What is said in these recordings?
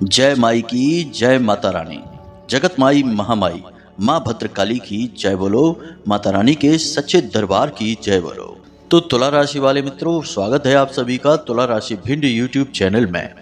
जय माई की जय माता रानी। जगत माई महामाई माँ भद्रकाली की जय बोलो। माता रानी के सच्चे दरबार की जय बोलो। तो तुला राशि वाले मित्रों, स्वागत है आप सभी का तुला राशि भिंड यूट्यूब चैनल में।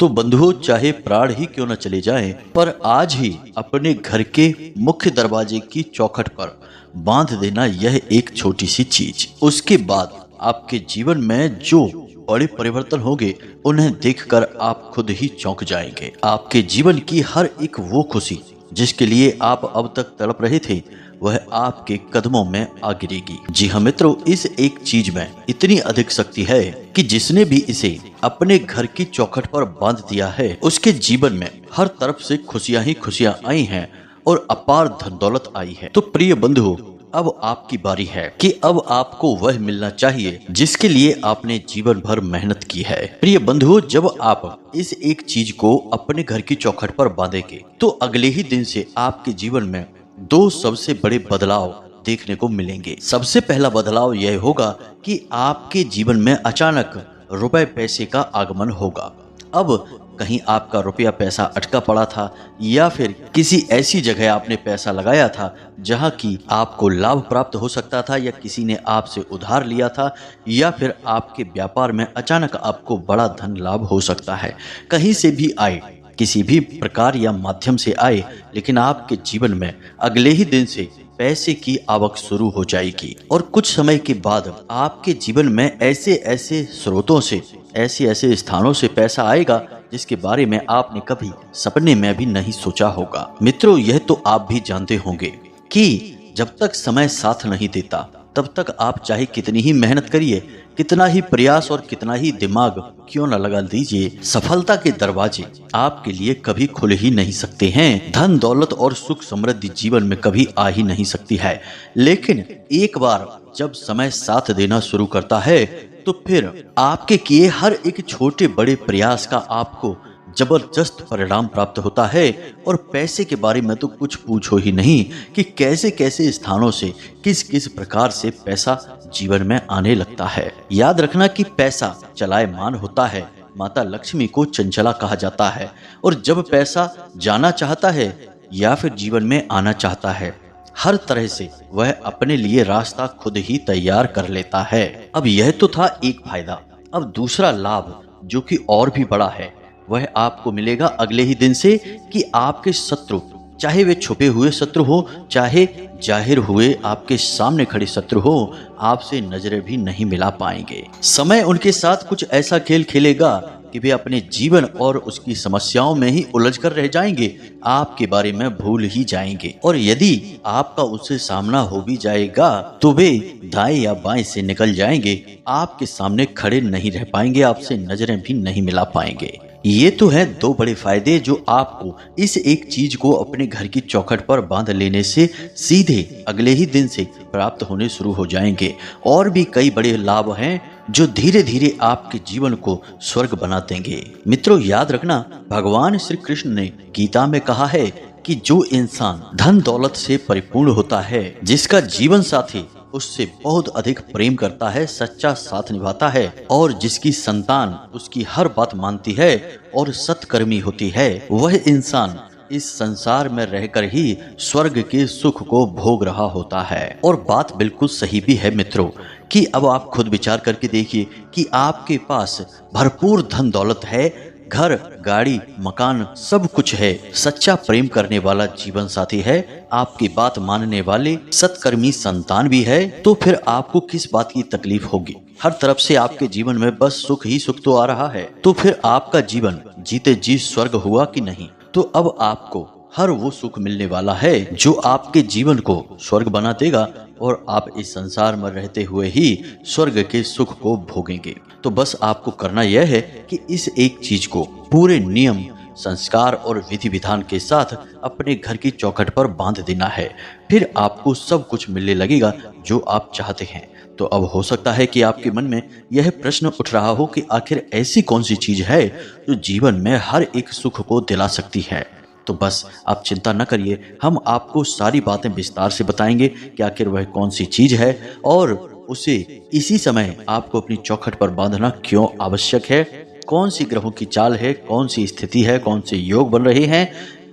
तो बंधुओं, चाहे प्राण ही क्यों न चले जाएं, पर आज ही अपने घर के मुख्य दरवाजे की चौखट पर बांध देना यह एक छोटी सी चीज। उसके बाद आपके जीवन में जो बड़े परिवर्तन होंगे उन्हें देखकर आप खुद ही चौंक जाएंगे। आपके जीवन की हर एक वो खुशी जिसके लिए आप अब तक तड़प रहे थे, वह आपके कदमों में आ गिरेगी। जी हाँ मित्रों, इस एक चीज में इतनी अधिक शक्ति है कि जिसने भी इसे अपने घर की चौखट पर बांध दिया है, उसके जीवन में हर तरफ से खुशियां ही खुशियां आई हैं और अपार धन दौलत आई है। तो प्रिय बंधुओं, अब आपकी बारी है कि अब आपको वह मिलना चाहिए जिसके लिए आपने जीवन भर मेहनत की है। प्रिय बंधुओं, जब आप इस एक चीज को अपने घर की चौखट पर बांधेंगे तो अगले ही दिन से आपके जीवन में दो सबसे बड़े बदलाव देखने को मिलेंगे। सबसे पहला बदलाव यह होगा कि आपके जीवन में अचानक रुपए पैसे का आगमन होगा। अब कहीं आपका रुपया पैसा अटका पड़ा था या फिर किसी ऐसी जगह आपने पैसा लगाया था जहां की आपको लाभ प्राप्त हो सकता था, या किसी ने आपसे उधार लिया था, या फिर आपके व्यापार में अचानक आपको बड़ा धन लाभ हो सकता है। कहीं से भी आए, किसी भी प्रकार या माध्यम से आए, लेकिन आपके जीवन में अगले ही दिन से पैसे की आवक शुरू हो जाएगी। और कुछ समय के बाद आपके जीवन में ऐसे ऐसे स्रोतों से, ऐसे ऐसे स्थानों से पैसा आएगा जिसके बारे में आपने कभी सपने में भी नहीं सोचा होगा। मित्रों, यह तो आप भी जानते होंगे कि जब तक समय साथ नहीं देता तब तक आप चाहे कितनी ही मेहनत करिए, कितना ही प्रयास और कितना ही दिमाग क्यों न लगा दीजिए, सफलता के दरवाजे आपके लिए कभी खुल ही नहीं सकते हैं। धन दौलत और सुख समृद्धि जीवन में कभी आ ही नहीं सकती है। लेकिन एक बार जब समय साथ देना शुरू करता है तो फिर आपके किए हर एक छोटे बड़े प्रयास का आपको जबरदस्त परिणाम प्राप्त होता है। और पैसे के बारे में तो कुछ पूछो ही नहीं कि कैसे कैसे स्थानों से किस किस प्रकार से पैसा जीवन में आने लगता है। याद रखना कि पैसा चलायमान होता है, माता लक्ष्मी को चंचला कहा जाता है, और जब पैसा जाना चाहता है या फिर जीवन में आना चाहता है, हर तरह से वह अपने लिए रास्ता खुद ही तैयार कर लेता है। अब यह तो था एक फायदा। अब दूसरा लाभ जो कि और भी बड़ा है, वह आपको मिलेगा अगले ही दिन से कि आपके शत्रु, चाहे वे छुपे हुए शत्रु हो, चाहे जाहिर हुए आपके सामने खड़े शत्रु हो, आपसे नजरें भी नहीं मिला पाएंगे। समय उनके साथ कुछ ऐसा खेल खेलेगा कि वे अपने जीवन और उसकी समस्याओं में ही उलझ कर रह जाएंगे, आपके बारे में भूल ही जाएंगे। और यदि आपका उससे सामना हो भी जाएगा तो वे दाएं या बाएं से निकल जाएंगे, आपके सामने खड़े नहीं रह पाएंगे, आपसे नजरें भी नहीं मिला पाएंगे। ये तो है दो बड़े फायदे जो आपको इस एक चीज को अपने घर की चौखट पर बांध लेने से सीधे अगले ही दिन से प्राप्त होने शुरू हो जाएंगे। और भी कई बड़े लाभ हैं जो धीरे धीरे आपके जीवन को स्वर्ग बना देंगे। मित्रों, याद रखना, भगवान श्री कृष्ण ने गीता में कहा है कि जो इंसान धन दौलत से परिपूर्ण होता है, जिसका जीवन साथी उससे बहुत अधिक प्रेम करता है, सच्चा साथ निभाता है, और जिसकी संतान उसकी हर बात मानती है और सत्कर्मी होती है, वह इंसान इस संसार में रहकर ही स्वर्ग के सुख को भोग रहा होता है। और बात बिल्कुल सही भी है मित्रों कि अब आप खुद विचार करके देखिए कि आपके पास भरपूर धन दौलत है, घर गाड़ी मकान सब कुछ है, सच्चा प्रेम करने वाला जीवन साथी है, आपकी बात मानने वाले सत्कर्मी संतान भी है, तो फिर आपको किस बात की तकलीफ होगी। हर तरफ से आपके जीवन में बस सुख ही सुख तो आ रहा है, तो फिर आपका जीवन जीते जी स्वर्ग हुआ कि नहीं। तो अब आपको हर वो सुख मिलने वाला है जो आपके जीवन को स्वर्ग बना देगा, और आप इस संसार में रहते हुए ही स्वर्ग के सुख को भोगेंगे। तो बस आपको करना यह है कि इस एक चीज को पूरे नियम संस्कार और विधि विधान के साथ अपने घर की चौखट पर बांध देना है। फिर आपको सब कुछ मिलने लगेगा जो आप चाहते हैं। तो अब हो सकता है कि आपके मन में यह प्रश्न उठ रहा हो कि आखिर ऐसी कौन सी चीज है जो जीवन में हर एक सुख को दिला सकती है। तो बस आप चिंता न करिए, हम आपको सारी बातें विस्तार से बताएंगे कि आखिर वह कौन सी चीज है और उसे इसी समय आपको अपनी चौखट पर बांधना क्यों आवश्यक है, कौन सी ग्रहों की चाल है, कौन सी स्थिति है, कौन से योग बन रहे हैं,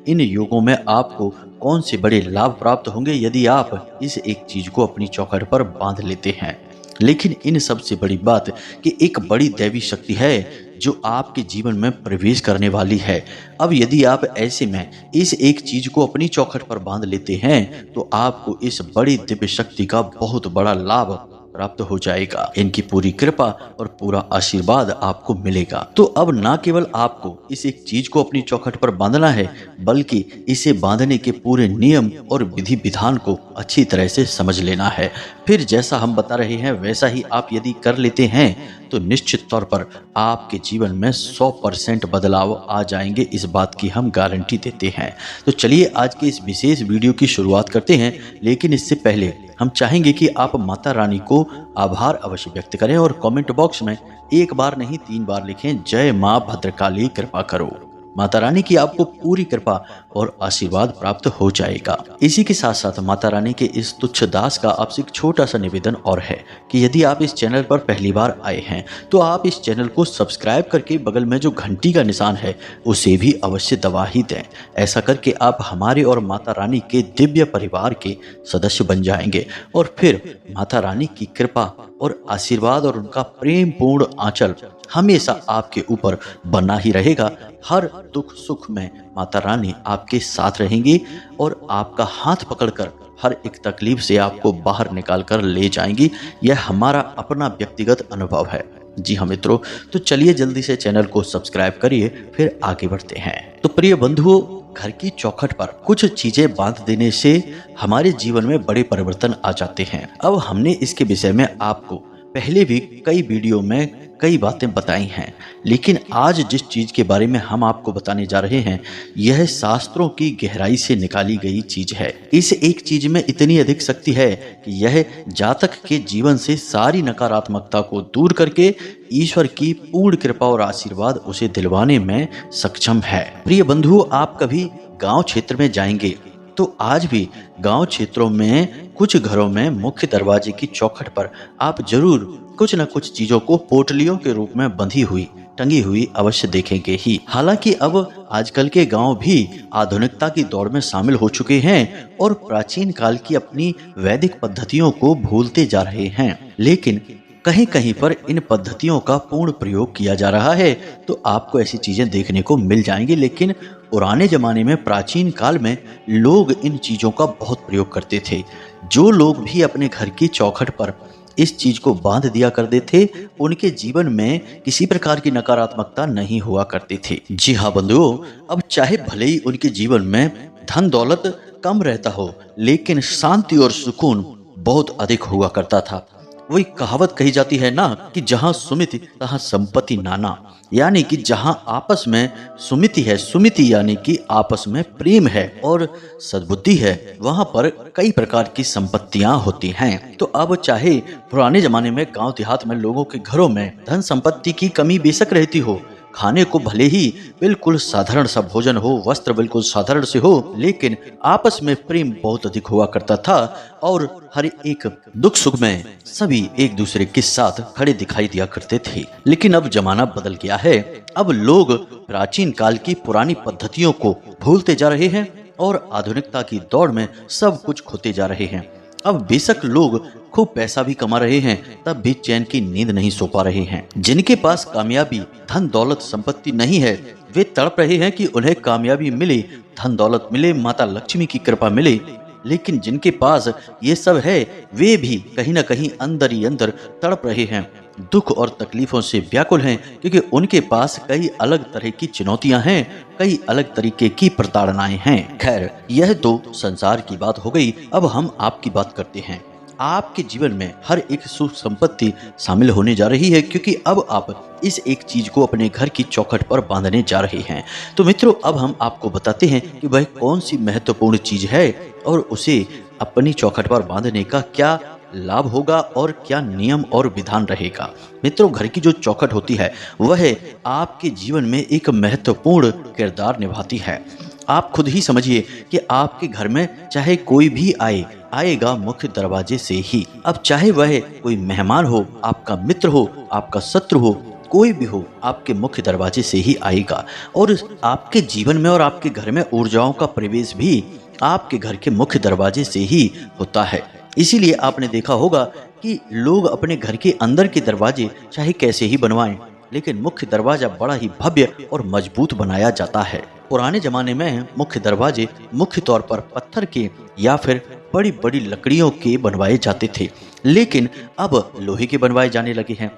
इन योगों में आपको कौन से बड़े लाभ प्राप्त होंगे यदि आप इस एक चीज को अपनी चौखट पर बांध लेते हैं। लेकिन इन सबसे बड़ी बात कि एक बड़ी दैवी शक्ति है जो आपके जीवन में प्रवेश करने वाली है। अब यदि आप ऐसे में इस एक चीज को अपनी चौखट पर बांध लेते हैं तो आपको इस बड़ी दिव्य शक्ति का बहुत बड़ा लाभ प्राप्त हो जाएगा। इनकी पूरी कृपा और पूरा आशीर्वाद आपको मिलेगा। तो अब ना केवल आपको इस एक चीज को अपनी चौखट पर बांधना है, बल्कि इसे बांधने के पूरे नियम और विधि विधान को अच्छी तरह से समझ लेना है। फिर जैसा हम बता रहे हैं वैसा ही आप यदि कर लेते हैं तो निश्चित तौर पर आपके जीवन में 100% बदलाव आ जाएंगे, इस बात की हम गारंटी देते हैं। तो चलिए आज के इस विशेष वीडियो की शुरुआत करते हैं, लेकिन इससे पहले हम चाहेंगे कि आप माता रानी को आभार अवश्य व्यक्त करें और कमेंट बॉक्स में एक बार नहीं 3 बार लिखें, जय मां भद्रकाली कृपा करो। माता रानी की आपको पूरी कृपा और आशीर्वाद प्राप्त हो जाएगा। इसी के साथ साथ माता रानी के इस तुच्छ दास का आपसे एक छोटा सा निवेदन और है कि यदि आप इस चैनल पर पहली बार आए हैं तो आप इस चैनल को सब्सक्राइब करके बगल में जो घंटी का निशान है उसे भी अवश्य दबा ही दें। ऐसा करके आप हमारे और माता रानी के दिव्य परिवार के सदस्य बन जाएंगे और फिर माता रानी की कृपा और आशीर्वाद और उनका प्रेम पूर्ण आंचल हमेशा आपके ऊपर बना ही रहेगा। हर दुख सुख में माता रानी आपके साथ रहेंगी और आपका हाथ पकड़कर हर एक तकलीफ से आपको बाहर निकाल कर ले जाएंगी। यह हमारा अपना व्यक्तिगत अनुभव है। जी हाँ मित्रों, तो चलिए जल्दी से चैनल को सब्सक्राइब करिए, फिर आगे बढ़ते हैं। तो प्रिय बंधुओं, घर की चौखट पर कुछ चीजें बांध देने से हमारे जीवन में बड़े परिवर्तन आ जाते हैं। अब हमने इसके विषय में आपको पहले भी कई वीडियो में कई बातें बताई हैं, लेकिन आज जिस चीज के बारे में हम आपको बताने जा रहे हैं यह शास्त्रों की गहराई से निकाली गई चीज है। इस एक चीज में इतनी अधिक शक्ति है कि यह जातक के जीवन से सारी नकारात्मकता को दूर करके ईश्वर की पूर्ण कृपा और आशीर्वाद उसे दिलवाने में सक्षम है। प्रिय बंधु, आप कभी गांव क्षेत्र में जाएंगे तो आज भी गांव क्षेत्रों में कुछ घरों में मुख्य दरवाजे की चौखट पर आप जरूर कुछ न कुछ चीजों को पोटलियों के रूप में बंधी हुई टंगी हुई अवश्य देखेंगे ही। हालांकि अब आजकल के गांव भी आधुनिकता की दौड़ में शामिल हो चुके हैं और प्राचीन काल की अपनी वैदिक पद्धतियों को भूलते जा रहे हैं, लेकिन कहीं कहीं पर इन पद्धतियों का पूर्ण प्रयोग किया जा रहा है। तो आपको ऐसी चीजें देखने को मिल जाएंगी, लेकिन पुराने जमाने में प्राचीन काल में लोग इन चीजों का बहुत प्रयोग करते थे। जो लोग भी अपने घर की चौखट पर इस चीज को बांध दिया करते थे उनके जीवन में किसी प्रकार की नकारात्मकता नहीं हुआ करती थी। जी हाँ बंधुओं, अब चाहे भले ही उनके जीवन में धन दौलत कम रहता हो, लेकिन शांति और सुकून बहुत अधिक हुआ करता था। वही कहावत कही जाती है ना कि जहाँ सुमिति तहाँ संपत्ति नाना, यानी कि जहाँ आपस में सुमिति है, सुमिति यानी कि आपस में प्रेम है और सद्बुद्धि है, वहाँ पर कई प्रकार की संपत्तियां होती हैं। तो अब चाहे पुराने जमाने में गांव देहात में लोगों के घरों में धन संपत्ति की कमी बेशक रहती हो, खाने को भले ही बिल्कुल साधारण सा भोजन हो, वस्त्र बिल्कुल साधारण से हो, लेकिन आपस में प्रेम बहुत अधिक हुआ करता था और हर एक दुख सुख में सभी एक दूसरे के साथ खड़े दिखाई दिया करते थे। लेकिन अब जमाना बदल गया है। अब लोग प्राचीन काल की पुरानी पद्धतियों को भूलते जा रहे हैं और आधुनिकता की दौड़ में सब कुछ खोते जा रहे हैं। अब बेशक लोग खूब पैसा भी कमा रहे हैं, तब भी चैन की नींद नहीं सो पा रहे हैं। जिनके पास कामयाबी, धन दौलत, संपत्ति नहीं है, वे तड़प रहे हैं कि उन्हें कामयाबी मिले, धन दौलत मिले, माता लक्ष्मी की कृपा मिले। लेकिन जिनके पास ये सब है वे भी कहीं न कहीं अंदर ही अंदर तड़प रहे हैं, दुख और तकलीफों से व्याकुल हैं, क्योंकि उनके पास कई अलग तरह की चुनौतियां हैं, कई अलग तरीके की प्रताड़नाएं हैं। खैर, यह तो संसार की बात हो गई। अब हम आपकी बात करते हैं। आपके जीवन में हर एक सुख संपत्ति शामिल होने जा रही है, क्योंकि अब आप इस एक चीज को अपने घर की चौखट पर बांधने जा रहे हैं। तो मित्रों, अब हम आपको बताते हैं कि वह कौन सी महत्वपूर्ण चीज है और उसे अपनी चौखट पर बांधने का क्या लाभ होगा और क्या नियम और विधान रहेगा। मित्रों, घर की जो चौखट होती है वह आपके जीवन में एक महत्वपूर्ण किरदार निभाती है। आप खुद ही समझिए कि आपके घर में चाहे कोई भी आएगा मुख्य दरवाजे से ही। अब चाहे वह कोई मेहमान हो, आपका मित्र हो, आपका शत्रु हो, कोई भी हो आपके मुख्य दरवाजे से ही आएगा। और आपके जीवन में और आपके घर में ऊर्जाओं का प्रवेश भी आपके घर के मुख्य दरवाजे से ही होता है। इसीलिए आपने देखा होगा कि लोग अपने घर के अंदर के दरवाजे चाहे कैसे ही बनवाएं, लेकिन मुख्य दरवाजा बड़ा ही भव्य और मजबूत बनाया जाता है। पुराने जमाने में मुख्य दरवाजे मुख्य तौर पर पत्थर के या फिर बड़ी बड़ी लकड़ियों के बनवाए जाते थे, लेकिन अब लोहे के बनवाए जाने लगे हैं।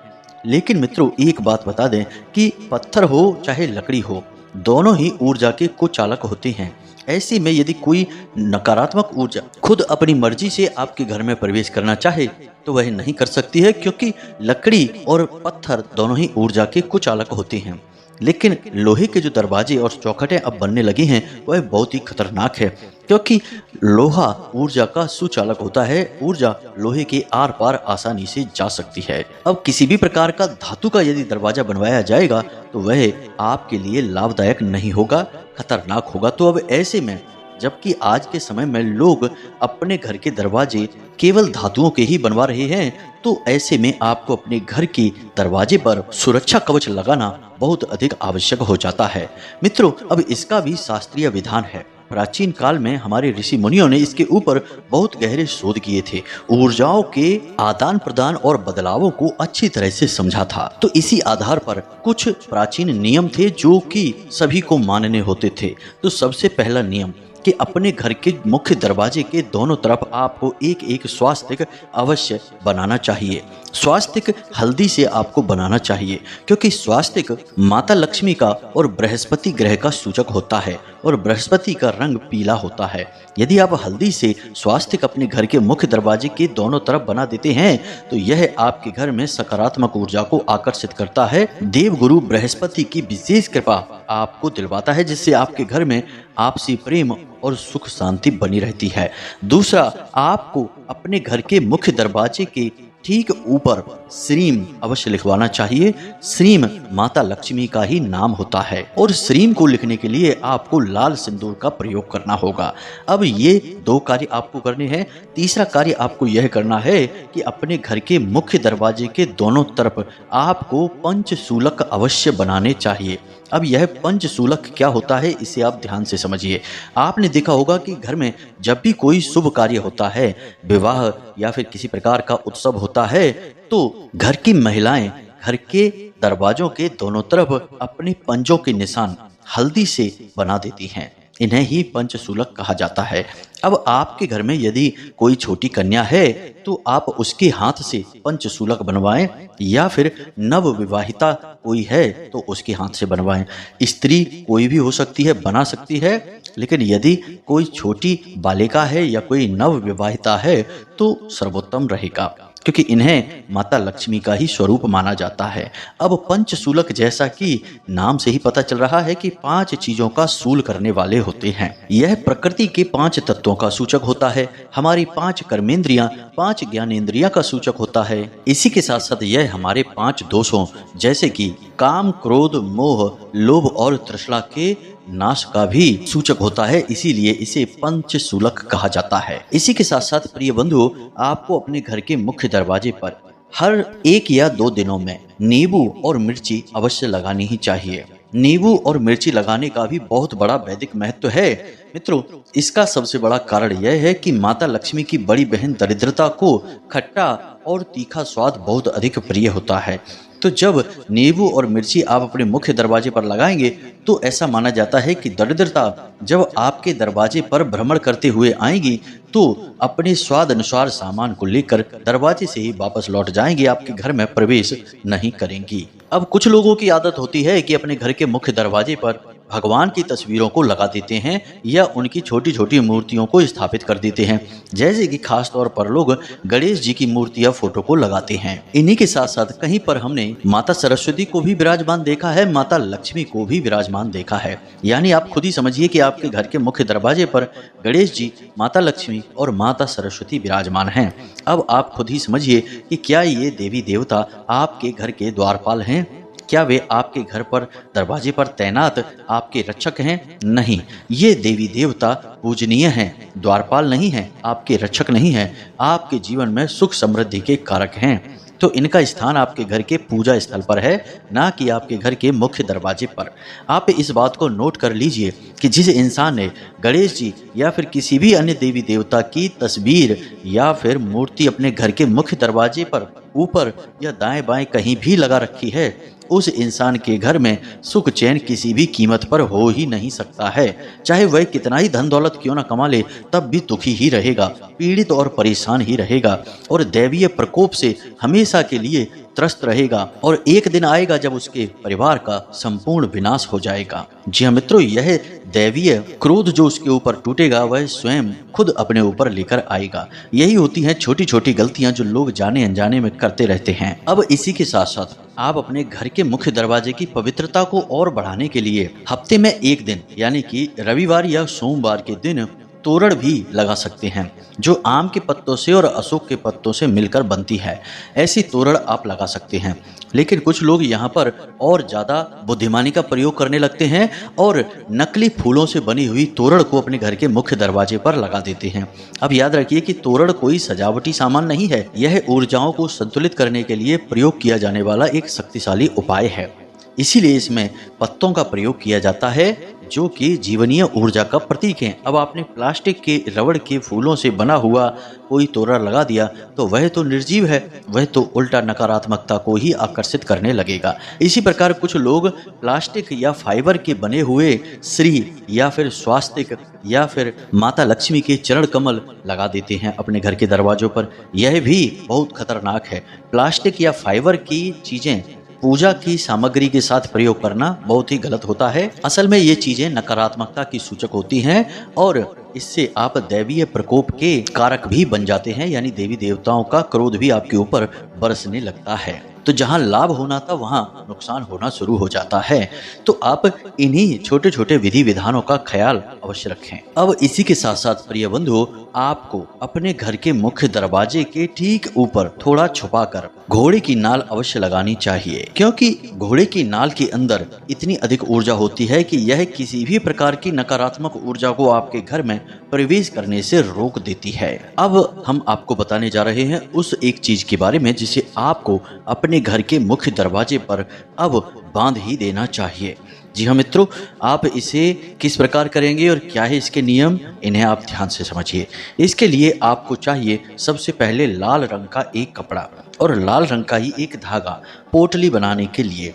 लेकिन मित्रों, एक बात बता दें कि पत्थर हो चाहे लकड़ी हो, दोनों ही ऊर्जा के कुचालक होते हैं। ऐसे में यदि कोई नकारात्मक ऊर्जा खुद अपनी मर्जी से आपके घर में प्रवेश करना चाहे तो वह नहीं कर सकती है, क्योंकि लकड़ी और पत्थर दोनों ही ऊर्जा के कुचालक होते हैं। लेकिन लोहे के जो दरवाजे और चौखटें अब बनने लगी हैं वह बहुत ही खतरनाक है, क्योंकि लोहा ऊर्जा का सुचालक होता है। ऊर्जा लोहे के आर पार आसानी से जा सकती है। अब किसी भी प्रकार का धातु का यदि दरवाजा बनवाया जाएगा तो वह आपके लिए लाभदायक नहीं होगा, खतरनाक होगा। तो अब ऐसे में जबकि आज के समय में लोग अपने घर के दरवाजे केवल धातुओं के ही बनवा रहे हैं, तो ऐसे में आपको अपने घर के दरवाजे पर सुरक्षा कवच लगाना बहुत अधिक आवश्यक हो जाता है। मित्रों, अब इसका भी शास्त्रीय विधान है। प्राचीन काल में हमारे ऋषि मुनियों ने इसके ऊपर बहुत गहरे शोध किए थे, ऊर्जाओं के आदान प्रदान और बदलावों को अच्छी तरह से समझा था। तो इसी आधार पर कुछ प्राचीन नियम थे जो कि सभी को मानने होते थे। तो सबसे पहला नियम कि अपने घर के मुख्य दरवाजे के दोनों तरफ आपको एक एक स्वास्तिक अवश्य बनाना चाहिए। स्वास्तिक हल्दी से आपको बनाना चाहिए, क्योंकि स्वास्तिक माता लक्ष्मी का और बृहस्पति ग्रह का सूचक होता है और बृहस्पति का रंग पीला होता है। यदि आप हल्दी से स्वास्तिक अपने घर के मुख्य दरवाजे के दोनों तरफ बना देते हैं तो यह आपके घर में सकारात्मक ऊर्जा को आकर्षित करता है। देवगुरु बृहस्पति की विशेष कृपा आपको दिलवाता है, जिससे आपके घर में आपसी प्रेम और सुख शांति बनी रहती है। दूसरा, आपको अपने घर के मुख्य दरवाजे के ठीक ऊपर श्रीम अवश्य लिखवाना चाहिए। श्रीम माता लक्ष्मी का ही नाम होता है और श्रीम को लिखने के लिए आपको लाल सिंदूर का प्रयोग करना होगा। अब ये दो कार्य आपको करने हैं। तीसरा कार्य आपको यह करना है कि अपने घर के मुख्य दरवाजे के दोनों तरफ आपको पंचशूलक अवश्य बनाने चाहिए। अब यह पंचशूलक क्या होता है, इसे आप ध्यान से समझिए। आपने देखा होगा कि घर में जब भी कोई शुभ कार्य होता है, विवाह या फिर किसी प्रकार का उत्सव होता है, तो घर की महिलाएं घर के दरवाजों के दोनों तरफ अपने पंजों के निशान हल्दी से बना देती हैं। इन्हें ही पंचशूलक कहा जाता है। अब आपके घर में यदि कोई छोटी कन्या है तो आप उसके हाथ से पंचशूलक बनवाएं, या फिर नव विवाहिता कोई है तो उसके हाथ से बनवाएं। स्त्री कोई भी हो सकती है, बना सकती है, लेकिन यदि कोई छोटी बालिका है या कोई नव विवाहिता है तो सर्वोत्तम रहेगा, क्योंकि इन्हें माता लक्ष्मी का ही स्वरूप माना जाता है। अब पंचशूलक, जैसा कि नाम से ही पता चल रहा है कि 5 चीजों का सूल करने वाले होते हैं। यह प्रकृति के 5 तत्वों का सूचक होता है। हमारी 5 कर्मेंद्रियां, 5 ज्ञानेंद्रियां का सूचक होता है। इसी के साथ साथ यह हमारे 5 दोषों जैसे कि काम, क्रोध, मोह, लोभ और तृष्णा के नाश का भी सूचक होता है। इसीलिए इसे पंचशूलक कहा जाता है। इसी के साथ साथ प्रिय बंधुओं, आपको अपने घर के मुख्य दरवाजे पर हर 1 या 2 दिनों में नींबू और मिर्ची अवश्य लगानी ही चाहिए। नींबू और मिर्ची लगाने का भी बहुत बड़ा वैदिक महत्व है। मित्रों, इसका सबसे बड़ा कारण यह है कि माता लक्ष्मी की बड़ी बहन दरिद्रता को खट्टा और तीखा स्वाद बहुत अधिक प्रिय होता है। तो जब नींबू और मिर्ची आप अपने मुख्य दरवाजे पर लगाएंगे तो ऐसा माना जाता है कि दरिद्रता जब आपके दरवाजे पर भ्रमण करते हुए आएगी तो अपने स्वाद अनुसार सामान को लेकर दरवाजे से ही वापस लौट जाएंगी, आपके घर में प्रवेश नहीं करेंगी। अब कुछ लोगों की आदत होती है कि अपने घर के मुख्य दरवाजे पर भगवान की तस्वीरों को लगा देते हैं या उनकी छोटी छोटी मूर्तियों को स्थापित कर देते हैं, जैसे कि खास तौर पर लोग गणेश जी की मूर्ति या फोटो को लगाते हैं। इन्हीं के साथ साथ कहीं पर हमने माता सरस्वती को भी विराजमान देखा है, माता लक्ष्मी को भी विराजमान देखा है। यानी आप खुद ही समझिए कि आपके घर के मुख्य दरवाजे पर गणेश जी, माता लक्ष्मी और माता सरस्वती विराजमान हैं। अब आप खुद ही समझिए कि क्या ये देवी देवता आपके घर के द्वारपाल हैं? क्या वे आपके घर पर दरवाजे पर तैनात आपके रक्षक हैं? नहीं, ये देवी देवता पूजनीय हैं, द्वारपाल नहीं हैं, आपके रक्षक नहीं हैं, आपके जीवन में सुख समृद्धि के कारक हैं। तो इनका स्थान आपके घर के पूजा स्थल पर है, ना कि आपके घर के मुख्य दरवाजे पर। आप इस बात को नोट कर लीजिए कि जिस इंसान ने गणेश जी या फिर किसी भी अन्य देवी देवता की तस्वीर या फिर मूर्ति अपने घर के मुख्य दरवाजे पर ऊपर या दाएं बाएं कहीं भी लगा रखी है, उस इंसान के घर में सुख चैन किसी भी कीमत पर हो ही नहीं सकता है। चाहे वह कितना ही धन दौलत क्यों ना कमा ले, तब भी दुखी ही रहेगा, पीड़ित और परेशान ही रहेगा और दैवीय प्रकोप से हमेशा के लिए त्रस्त रहेगा। और एक दिन आएगा जब उसके परिवार का संपूर्ण विनाश हो जाएगा। जी हाँ मित्रों, यह दैवीय क्रोध जो उसके ऊपर टूटेगा वह स्वयं खुद अपने ऊपर लेकर आएगा। यही होती हैं छोटी छोटी गलतियां जो लोग जाने अनजाने में करते रहते हैं। अब इसी के साथ साथ आप अपने घर के मुख्य दरवाजे की पवित्रता को और बढ़ाने के लिए हफ्ते में एक दिन यानी कि रविवार या सोमवार के दिन तोरण भी लगा सकते हैं, जो आम के पत्तों से और अशोक के पत्तों से मिलकर बनती है। ऐसी तोरण आप लगा सकते हैं। लेकिन कुछ लोग यहाँ पर और ज़्यादा बुद्धिमानी का प्रयोग करने लगते हैं और नकली फूलों से बनी हुई तोरण को अपने घर के मुख्य दरवाजे पर लगा देते हैं। अब याद रखिए कि तोरण कोई सजावटी सामान नहीं है, यह ऊर्जाओं को संतुलित करने के लिए प्रयोग किया जाने वाला एक शक्तिशाली उपाय है। इसीलिए इसमें पत्तों का प्रयोग किया जाता है जो कि जीवनीय ऊर्जा का प्रतीक है। अब आपने प्लास्टिक के रबड़ के फूलों से बना हुआ कोई तोरण लगा दिया तो वह तो निर्जीव है, वह तो उल्टा नकारात्मकता को ही आकर्षित करने लगेगा। इसी प्रकार कुछ लोग प्लास्टिक या फाइबर के बने हुए श्री या फिर स्वास्तिक या फिर माता लक्ष्मी के चरण कमल लगा देते हैं अपने घर के दरवाजों पर। यह भी बहुत खतरनाक है। प्लास्टिक या फाइबर की चीजें पूजा की सामग्री के साथ प्रयोग करना बहुत ही गलत होता है। असल में ये चीजें नकारात्मकता की सूचक होती हैं और इससे आप दैवीय प्रकोप के कारक भी बन जाते हैं, यानी देवी देवताओं का क्रोध भी आपके ऊपर बरसने लगता है। तो जहां लाभ होना था वहां नुकसान होना शुरू हो जाता है। तो आप इन्हीं छोटे छोटे विधि विधानों का ख्याल अवश्य रखें। अब इसी के साथ साथ प्रिय बंधुओं, आपको अपने घर के मुख्य दरवाजे के ठीक ऊपर थोड़ा छुपाकर घोड़े की नाल अवश्य लगानी चाहिए, क्योंकि घोड़े की नाल के अंदर इतनी अधिक ऊर्जा होती है कि यह किसी भी प्रकार की नकारात्मक ऊर्जा को आपके घर में प्रवेश करने से रोक देती है। अब हम आपको बताने जा रहे हैं उस एक चीज के बारे में जिसे आपको अपने घर के मुख्य दरवाजे पर अब बांध ही देना चाहिए। जी हाँ मित्रों, आप इसे किस प्रकार करेंगे और क्या है इसके नियम, इन्हें आप ध्यान से समझिए। इसके लिए आपको चाहिए सबसे पहले लाल रंग का एक कपड़ा और लाल रंग का ही एक धागा पोटली बनाने के लिए।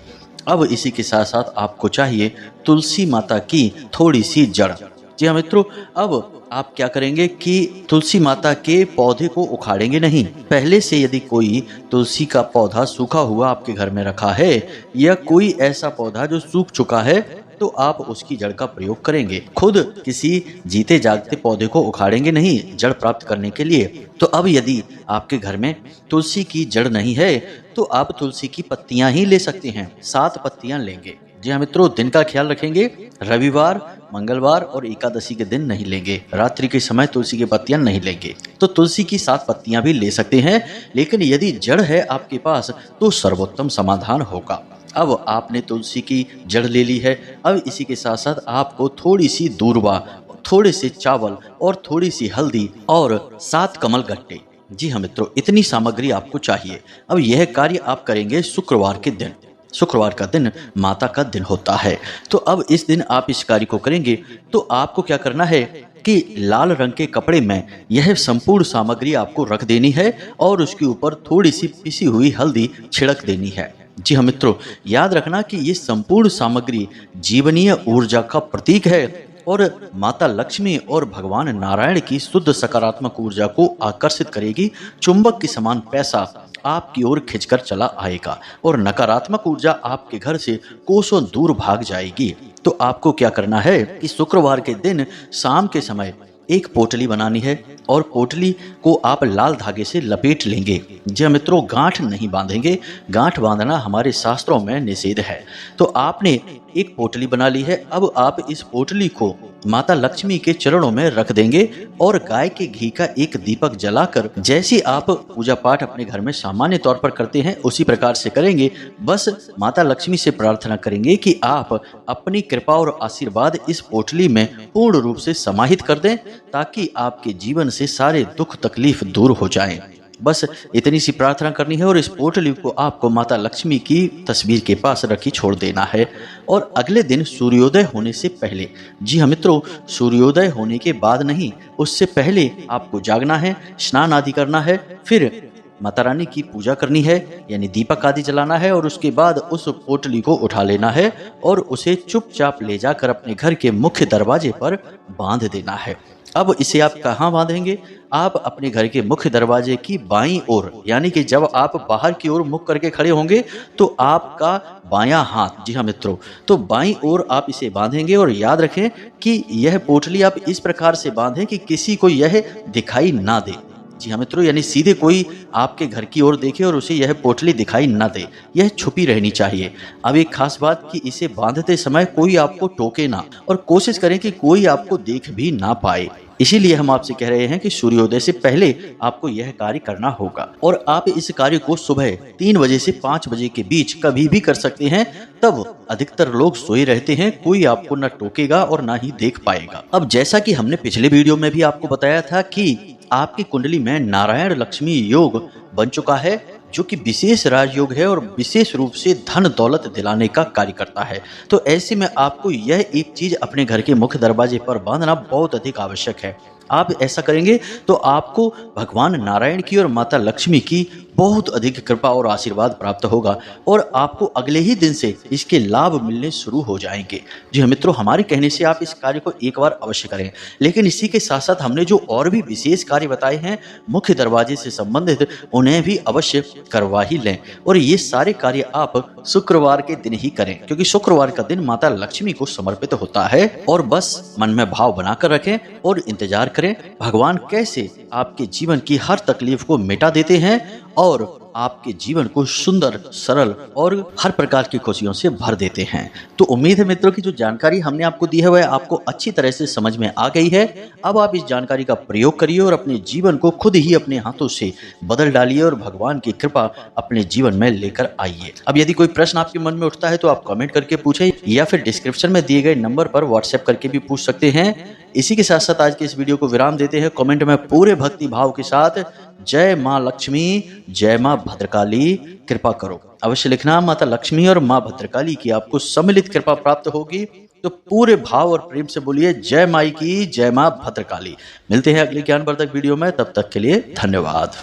अब इसी के साथ साथ आपको चाहिए तुलसी माता की थोड़ी सी जड़। जी हाँ मित्रों, अब आप क्या करेंगे कि तुलसी माता के पौधे को उखाड़ेंगे नहीं। पहले से यदि कोई तुलसी का पौधा सूखा हुआ आपके घर में रखा है या कोई ऐसा पौधा जो सूख चुका है तो आप उसकी जड़ का प्रयोग करेंगे। खुद किसी जीते जागते पौधे को उखाड़ेंगे नहीं जड़ प्राप्त करने के लिए। तो अब यदि आपके घर में तुलसी की जड़ नहीं है तो आप तुलसी की पत्तियां ही ले सकते हैं। 7 पत्तियां लेंगे। जी हाँ मित्रों, दिन का ख्याल रखेंगे। रविवार, मंगलवार और एकादशी के दिन नहीं लेंगे। रात्रि के समय तुलसी की पत्तियां नहीं लेंगे। तो तुलसी की 7 पत्तियां भी ले सकते हैं, लेकिन यदि जड़ है आपके पास तो सर्वोत्तम समाधान होगा। अब आपने तुलसी की जड़ ले ली है। अब इसी के साथ साथ आपको थोड़ी सी दूर्वा, थोड़े से चावल और थोड़ी सी हल्दी और 7 कमल गट्टे। जी हाँ मित्रों, इतनी सामग्री आपको चाहिए। अब यह कार्य आप करेंगे शुक्रवार के दिन। शुक्रवार का दिन माता का दिन होता है। तो अब इस दिन आप इस कार्य को करेंगे तो आपको क्या करना है कि लाल रंग के कपड़े में यह संपूर्ण सामग्री आपको रख देनी है और उसके ऊपर थोड़ी सी पिसी हुई हल्दी छिड़क देनी है। जी हाँ मित्रों, याद रखना कि ये संपूर्ण सामग्री जीवनीय ऊर्जा का प्रतीक है और माता लक्ष्मी और भगवान नारायण की शुद्ध सकारात्मक ऊर्जा को आकर्षित करेगी। चुंबक के समान पैसा आपकी ओर खिंचकर चला आएगा और नकारात्मक ऊर्जा आपके घर से कोसों दूर भाग जाएगी। तो आपको क्या करना है कि शुक्रवार के दिन शाम के समय एक पोटली बनानी है और पोटली को आप लाल धागे से लपेट लेंगे। जी मित्रों, गांठ नहीं बांधेंगे। गांठ बांधना हमारे शास्त्रों में निषेध है। तो आपने एक पोटली बना ली है। अब आप इस पोटली को माता लक्ष्मी के चरणों में रख देंगे और गाय के घी का एक दीपक जलाकर, जैसे आप पूजा पाठ अपने घर में सामान्य तौर पर करते हैं उसी प्रकार से करेंगे। बस माता लक्ष्मी से प्रार्थना करेंगे कि आप अपनी कृपा और आशीर्वाद इस पोटली में पूर्ण रूप से समाहित कर दें ताकि आपके जीवन से सारे दुख तकलीफ दूर हो जाएं। बस इतनी सी प्रार्थना करनी है और इस पोटली को आपको माता लक्ष्मी की तस्वीर के पास रखी छोड़ देना है। और अगले दिन सूर्योदय होने से पहले, जी हाँ मित्रों, सूर्योदय होने के बाद नहीं, उससे पहले आपको जागना है, स्नान आदि करना है, फिर माता रानी की पूजा करनी है, यानी दीपक आदि जलाना है, और उसके बाद उस पोटली को उठा लेना है और उसे चुपचाप ले जाकर अपने घर के मुख्य दरवाजे पर बांध देना है। अब इसे आप कहाँ बांधेंगे? आप अपने घर के मुख्य दरवाजे की बाईं ओर, यानी कि जब आप बाहर की ओर मुख करके खड़े होंगे तो आपका बायां हाथ, जी हाँ मित्रों, तो बाईं ओर आप इसे बांधेंगे। और याद रखें कि यह पोटली आप इस प्रकार से बांधें कि किसी को यह दिखाई ना दे। जी हाँ मित्रों, यानी सीधे कोई आपके घर की ओर देखे और उसे यह पोटली दिखाई ना दे, यह छुपी रहनी चाहिए। अब एक खास बात कि इसे बांधते समय कोई आपको टोके ना, और कोशिश करें कि कोई आपको देख भी ना पाए। इसीलिए हम आपसे कह रहे हैं कि सूर्योदय से पहले आपको यह कार्य करना होगा। और आप इस कार्य को सुबह 3 बजे से 5 बजे के बीच कभी भी कर सकते हैं। तब अधिकतर लोग सोए रहते हैं, कोई आपको न टोकेगा और ना ही देख पाएगा। अब जैसा कि हमने पिछले वीडियो में भी आपको बताया था कि आपकी कुंडली में नारायण लक्ष्मी योग बन चुका है, जो कि विशेष राजयोग है और विशेष रूप से धन दौलत दिलाने का कार्य करता है। तो ऐसे में आपको यह एक चीज अपने घर के मुख्य दरवाजे पर बांधना बहुत अधिक आवश्यक है। आप ऐसा करेंगे तो आपको भगवान नारायण की और माता लक्ष्मी की बहुत अधिक कृपा और आशीर्वाद प्राप्त होगा, और आपको अगले ही दिन से इसके लाभ मिलने शुरू हो जाएंगे। जी हाँ मित्रों, हमारे कहने से आप इस कार्य को एक बार अवश्य करें। लेकिन इसी के साथ साथ हमने जो और भी विशेष कार्य बताए हैं मुख्य दरवाजे से संबंधित, उन्हें भी अवश्य करवा ही लें। और ये सारे कार्य आप शुक्रवार के दिन ही करें, क्योंकि शुक्रवार का दिन माता लक्ष्मी को समर्पित होता है। और बस मन में भाव बनाकर रखें और इंतजार करें भगवान कैसे आपके जीवन की हर तकलीफ को मिटा देते हैं और आपके जीवन को सुंदर, सरल और हर प्रकार की खुशियों से भर देते हैं। तो उम्मीद है मित्रों की जो जानकारी हमने आपको दी है वह आपको अच्छी तरह से समझ में आ गई है। अब आप इस जानकारी का प्रयोग करिए और अपने जीवन को खुद ही अपने हाथों से बदल डालिए और भगवान की कृपा अपने जीवन में लेकर आइए। अब यदि कोई प्रश्न आपके मन में उठता है तो आप कमेंट करके पूछें, या फिर डिस्क्रिप्शन में दिए गए नंबर पर व्हाट्सएप करके भी पूछ सकते हैं। इसी के साथ साथ आज के इस वीडियो को विराम देते हैं कमेंट में पूरे भक्ति भाव के साथ, जय माँ लक्ष्मी, जय माँ भद्रकाली, कृपा करो। अवश्य लिखना, माता लक्ष्मी और माँ भद्रकाली की आपको सम्मिलित कृपा प्राप्त होगी। तो पूरे भाव और प्रेम से बोलिए जय माई की, जय माँ भद्रकाली। मिलते हैं अगले ज्ञानवर्धक वीडियो में, तब तक के लिए धन्यवाद।